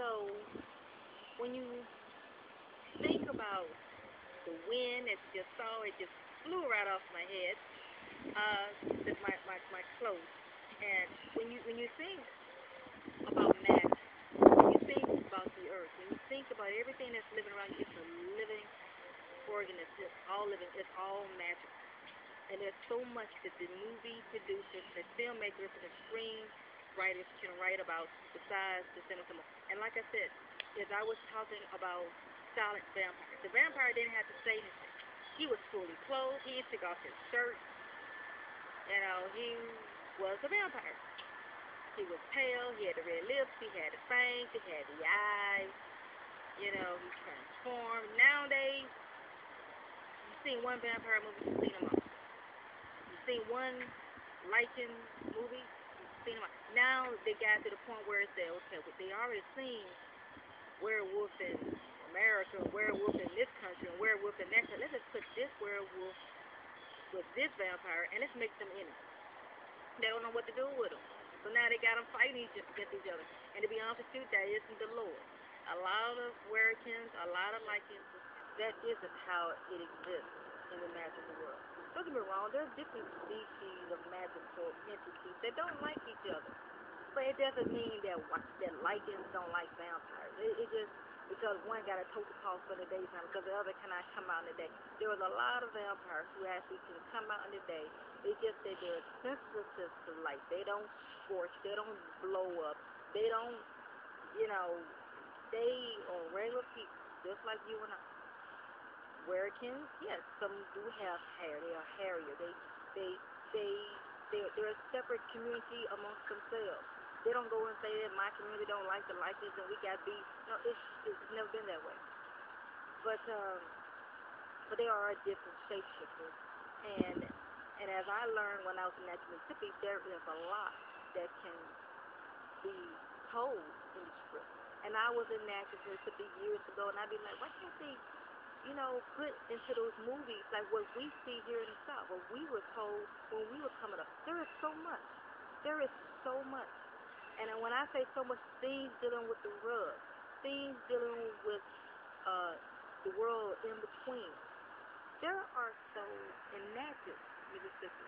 So when you think about the wind that you just saw, it just flew right off my head, my clothes. And when you think about magic, when you think about the earth, when you think about everything that's living around you, it's a living organism. It's all living. It's all magical. And there's so much that the movie producers, the filmmakers, and the screenwriters can write about besides the cinema. And like I said, as I was talking about silent vampires, the vampire didn't have to say anything. He was fully clothed. He took off his shirt. You know, he was a vampire. He was pale. He had the red lips. He had the fangs. He had the eyes. You know, he transformed. Nowadays, you've seen one vampire movie, you've seen them all. You've seen one Lycan movie, you've seen them all. Now they got to the point where it's okay, but they already seen werewolf in America, werewolf in this country, and werewolf in that country. Let's just put this werewolf with this vampire, and let's make them enemies. They don't know what to do with them. So now they got them fighting against each other. And to be honest with you, that isn't the Lord. A lot of werewolves, a lot of Lycans, that isn't how it exists in the magical world. Don't get me wrong, there's different species of magical entities that don't like each other. But it doesn't mean that Lycans don't like vampires. It just because one got a total call for the daytime because the other cannot come out in the day. There was a lot of vampires who actually can come out in the day. It's just that they're sensitive to light. They don't scorch. They don't blow up. They don't, they are regular people, just like you and I. Werewolves, yes, some do have hair. They are hairier. They're a separate community amongst themselves. They don't go and say that my community don't like the Lycans and we got beef. No, it's never been that way. But they are a different shapeshifters. And as I learned when I was in Natural Mississippi, there is a lot that can be told in the script. And I was in Natural Mississippi years ago, and I'd be like, why can't they, put into those movies like what we see here in the South, what we were told when we were coming up. There is so much. There is so much. And when I say so much, things dealing with the rug, things dealing with the world in between. There are souls in Natchez, Mississippi.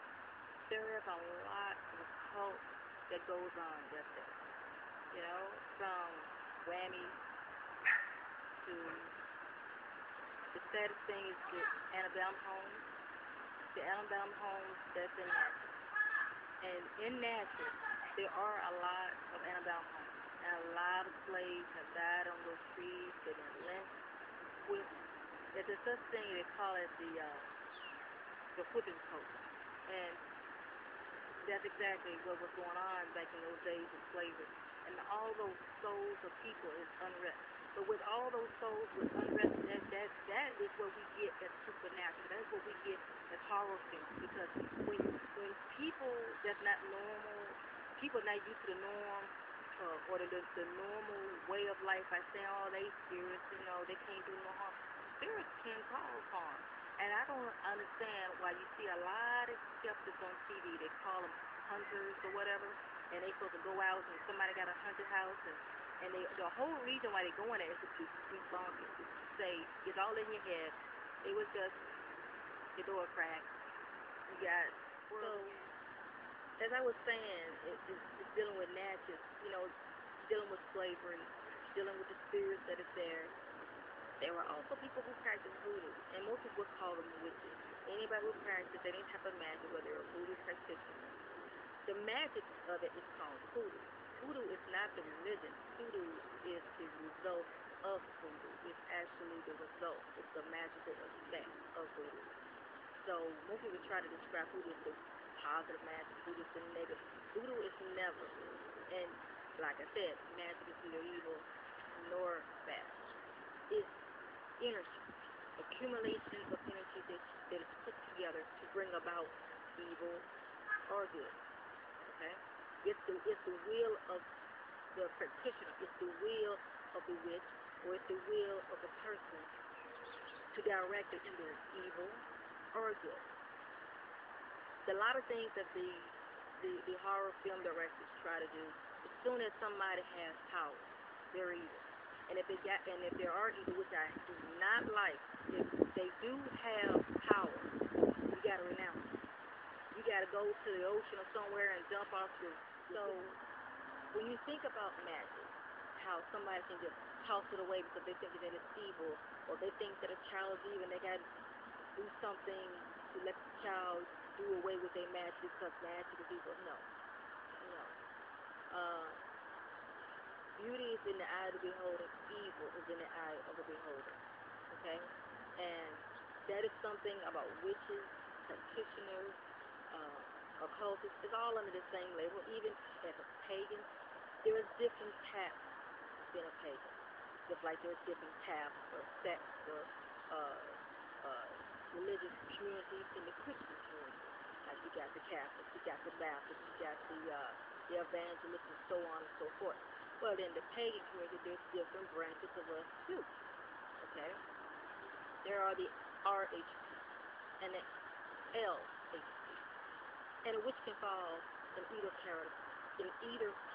There is a lot of occult that goes on just there. From Whammy to the saddest thing is the antebellum homes. The antebellum homes that's in Natchez. And in Natchez, there are a lot of antebellum homes. And a lot of slaves have died on those trees. They've been lynched with. There's a such thing they call it the whipping post. And that's exactly what was going on back in those days of slavery. And all those souls of people is unrest. But with all those souls with unrest, that is what we get as supernatural. That's what we get as horror films. Because when people that's not normal, people not used to the norm, or the normal way of life, by saying, oh, they spirits, they can't do no harm. Spirits can cause harm. And I don't understand why you see a lot of skeptics on TV. They call them hunters or whatever, and they supposed to go out and somebody got a haunted house, and the whole reason why they go in there is to be bonkers, to say it's all in your head. It was just your door cracked. You got so. As I was saying, it's dealing with Natchez, dealing with slavery, dealing with the spirits that is there. There were also people who practiced voodoo, and most people would call them witches. Anybody who practiced any type of magic, whether they're a voodoo practitioner, the magic of it is called voodoo. Voodoo is not the religion. Voodoo is the result of voodoo. It's actually the result. It's the magical effect of voodoo. So most people try to describe voodoo as the positive magic, voodoo is the negative. Voodoo is never, and like I said, magic is neither evil nor bad. It's energy, accumulations of energy that is put together to bring about evil or good. Okay? It's the will of the practitioner, it's the will of the witch, or it's the will of the person to direct it either evil or good. A lot of things that the horror film directors try to do, as soon as somebody has power, they're evil. And if there are evil, which I do not like, if they do have power, you gotta renounce it. You gotta go to the ocean or somewhere and dump off your. So when you think about magic, how somebody can just toss it away because they think that it's evil, or they think that a child is evil and they gotta do something to let the child do away with their magic because magic is evil. No. Beauty is in the eye of the beholder. Evil is in the eye of the beholder. Okay? And that is something about witches, practitioners, occultists. It's all under the same label. Even as a pagan, there are different paths being a pagan. Just like there's different paths for sects or religious communities in the Christian community. Like you got the Catholics, you got the Baptists, you got the evangelists, and so on and so forth. Well, in the pagan community, there's different branches of us too. Okay? There are the RHP and the LHP. And a witch can fall in either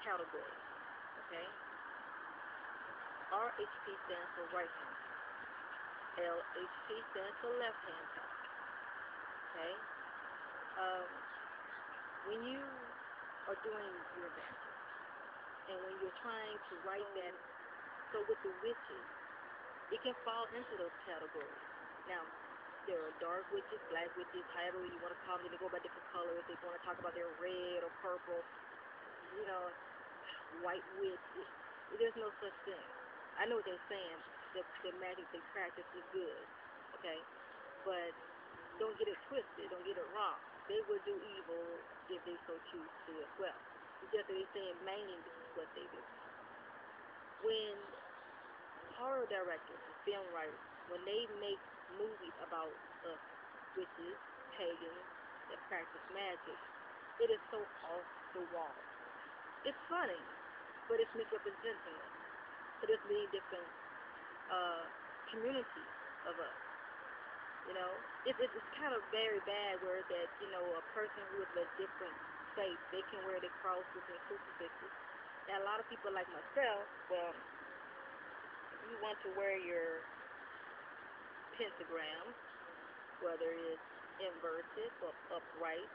category. Okay? RHP stands for right hand. LHP stands for left hand side. Okay? When you are doing your magic, and when you're trying to write that, so with the witches, it can fall into those categories. Now, there are dark witches, black witches, however you want to call them. They go by different colors. They want to talk about their red or purple, white witch. There's no such thing. I know what they're saying. The magic they practice is good, okay? But don't get it twisted. Don't get it wrong. They will do evil if they so choose to as well. It's just that they're saying mainly this is what they do. When horror directors and film writers, when they make movies about witches, pagans that practice magic, it is so off the wall. It's funny, but it's misrepresenting us. So there's many different communities of us. It's kind of very bad where that, a person who is a different faith, they can wear their crosses and crucifixes. Now, a lot of people like myself, well, you want to wear your pentagram, whether it's inverted or upright,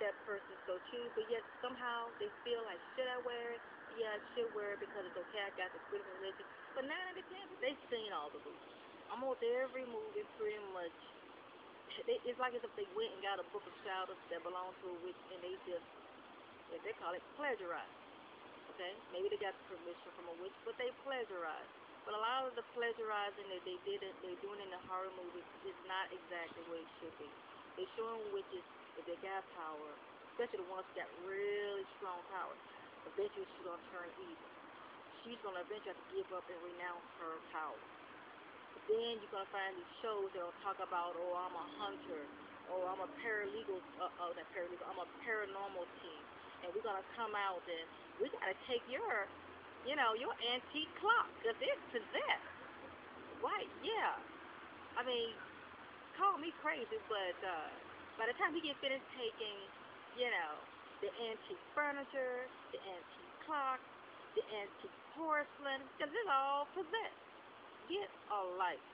that person so choose, but yet somehow they feel like, should I wear it? Yeah, I should wear it because it's okay, I got the freedom of religion. But 9 out of 10, they've seen all the movies. Almost every movie pretty much, it's like as if they went and got a book of shadows that belong to a witch and they just, they call it plagiarize. Okay? Maybe they got permission from a witch, but they plagiarize. But a lot of the plagiarizing that they're doing in the horror movies is not exactly what it should be. They're showing witches that they got power, especially the ones that got really strong power. Eventually she's going to turn evil. She's going to eventually have to give up and renounce her power. But then you're going to find these shows that will talk about, oh, I'm a hunter, or I'm a paralegal, I'm a paranormal team, and we're going to come out and we got to take your antique clock, because it's possessed. Right, yeah. I mean, call me crazy, but by the time we get finished taking, the antique furniture, the antique clock, the antique porcelain, because it's all possessed. Get a life.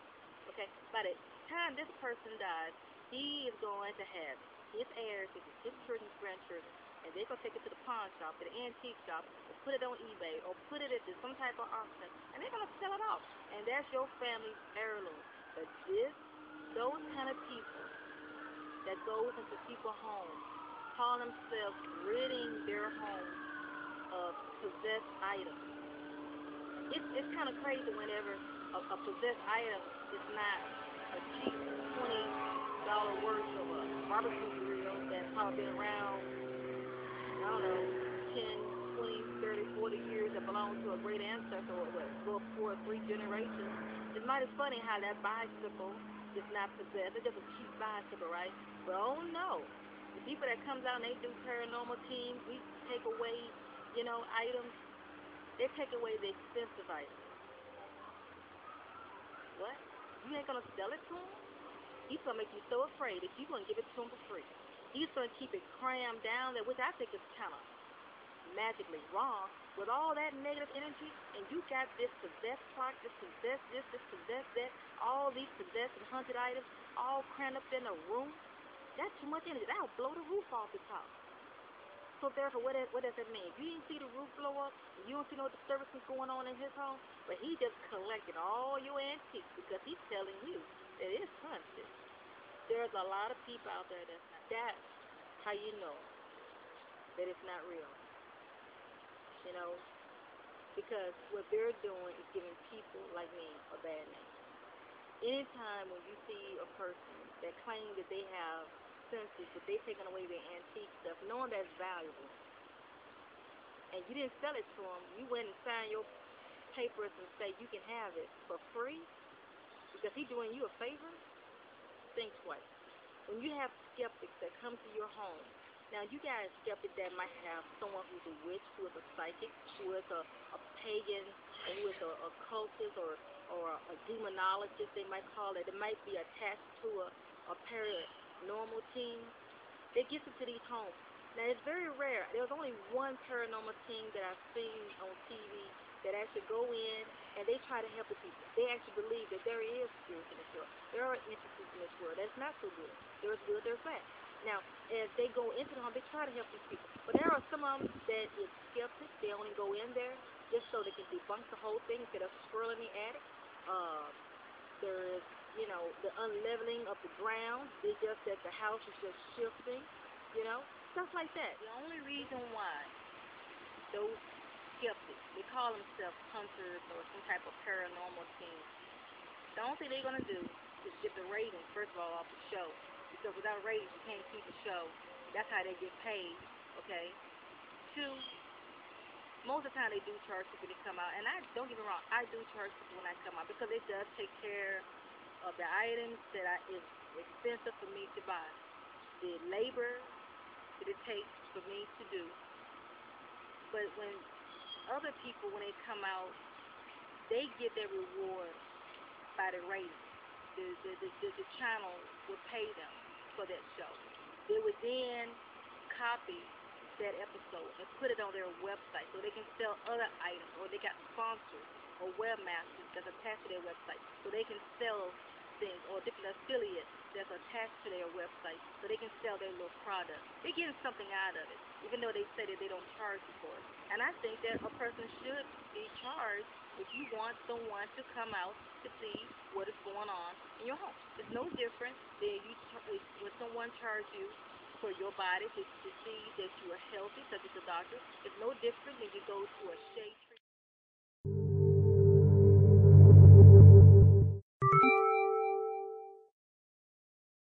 Okay? By the time this person dies, he is going to have his heirs, his children's grandchildren, and they're going to take it to the pawn shop, to the antique shop, or put it on eBay, or put it into some type of auction, and they're going to sell it off. And that's your family's heirloom. But those kind of people that goes into people's homes, call themselves ridding their homes of possessed items. It's kind of crazy whenever a possessed item is not a cheap $20 worth of a barbecue grill that's probably been around, I don't know, 10, 20, 30, 40 years, that belongs to a great ancestor or before 3 generations. It's mighty funny how that bicycle is not possessed. It's just a cheap bicycle, right? But oh no. The people that comes out and they do paranormal teams, we take away, items. They take away the expensive items. What? You ain't going to sell it to him? He's going to make you so afraid that you're going to give it to him for free. He's going to keep it crammed down there, which I think is kind of magically wrong. with all that negative energy, and you got this possessed clock, this possessed this possessed that, all these possessed and haunted items all crammed up in a room, that's too much energy. That'll blow the roof off his house. So therefore, what does that mean? If you didn't see the roof blow up, you don't see no disturbances going on in his home, but he just collected all your antiques because he's telling you that it's haunted. There's a lot of people out there that's how you know that it's not real. You know, because what they're doing is giving people like me a bad name. Anytime when you see a person that claims that they have senses, but they taking away their antique stuff, knowing that's valuable, and you didn't sell it to them, you went and signed your papers and say you can have it for free because he's doing you a favor, think twice. When you have skeptics that come to your home, now you got a skeptic that might have someone who's a witch, who is a psychic, who is a pagan, who is a occultist or a demonologist, they might call it. It might be attached to a paranormal team. They get into these homes. Now it's very rare. There's only one paranormal team that I've seen on TV that actually go in and they try to help the people. They actually believe that there is spirits in this world. There are entities in this world that's not so good. There's good, there's bad. Now, as they go into the home, they try to help these people. But there are some of them that is skeptics. They only go in there just so they can debunk the whole thing instead of swirling the attic. There's, you know, the unleveling of the ground. It's just that the house is just shifting, you know, stuff like that. The only reason why those skeptics, they call themselves hunters or some type of paranormal team, the only thing they're going to do is get the ratings, first of all, off the show. Because without ratings, you can't keep the show. That's how they get paid, okay? Two, most of the time they do charge people to come out. And don't get me wrong, I do charge people when I come out because it does take care of the items that is expensive for me to buy. The labor that it takes for me to do. But when other people, when they come out, they get their reward by the ratings. The channel would pay them for that show. They would then copy that episode and put it on their website so they can sell other items, or they got sponsors or webmasters that's attached to their website so they can sell things, or different affiliates that's attached to their website so they can sell their little product. They're getting something out of it, even though they say that they don't charge you for it. And I think that a person should be charged if you want someone to come out to see what is going on in your home. It's no different than when someone charges you for your body to see that you are healthy, such as a doctor. It's no different than you go to a shade